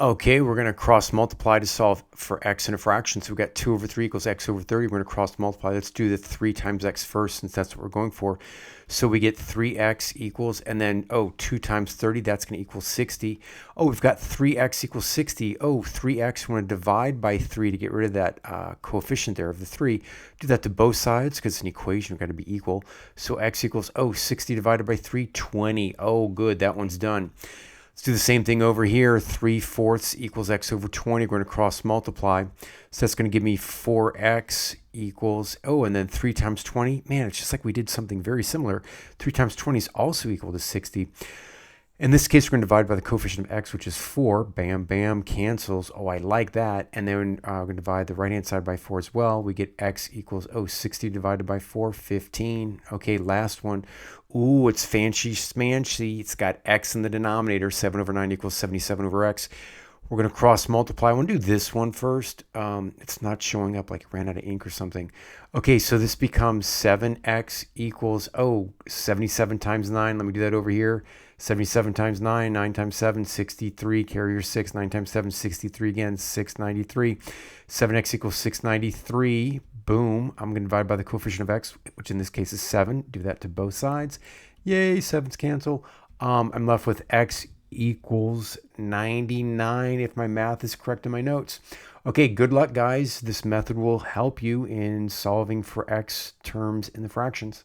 Okay, we're going to cross multiply to solve for x in a fraction. So we've got 2 over 3 equals x over 30. We're going to cross multiply. Let's do the 3 times x first, since that's what we're going for. So we get 3x equals, and then, 2 times 30, that's going to equal 60. Oh, we've got 3x equals 60. Oh, 3x, we're going to divide by 3 to get rid of that coefficient there of the 3. Do that to both sides because it's an equation. We've got to be equal. So x equals, 60 divided by 3, 20. Oh, good. That one's done. Let's do the same thing over here. 3/4 equals x over 20. We're going to cross multiply. So that's going to give me 4x equals, and then 3 times 20. Man, it's just like we did something very similar. 3 times 20 is also equal to 60. In this case, we're going to divide by the coefficient of x, which is 4. Bam, bam, cancels. Oh, I like that. And then we're going to divide the right-hand side by 4 as well. We get x equals, 60 divided by 4, 15. Okay, last one. Ooh, it's fancy smanchy. It's got x in the denominator. 7 over 9 equals 77 over x. We're going to cross multiply. I want to do this one first. It's not showing up, like it ran out of ink or something. Okay, so this becomes 7x equals, 77 times 9. Let me do that over here. 77 times 9, 9 times 7, 63, carry your 6, 9 times 7, 63 again, 693. 7x equals 693. Boom. I'm going to divide by the coefficient of x, which in this case is 7. Do that to both sides. Yay, 7s cancel. I'm left with x equals 99 if my math is correct in my notes. Okay, good luck, guys. This method will help you in solving for x terms in the fractions.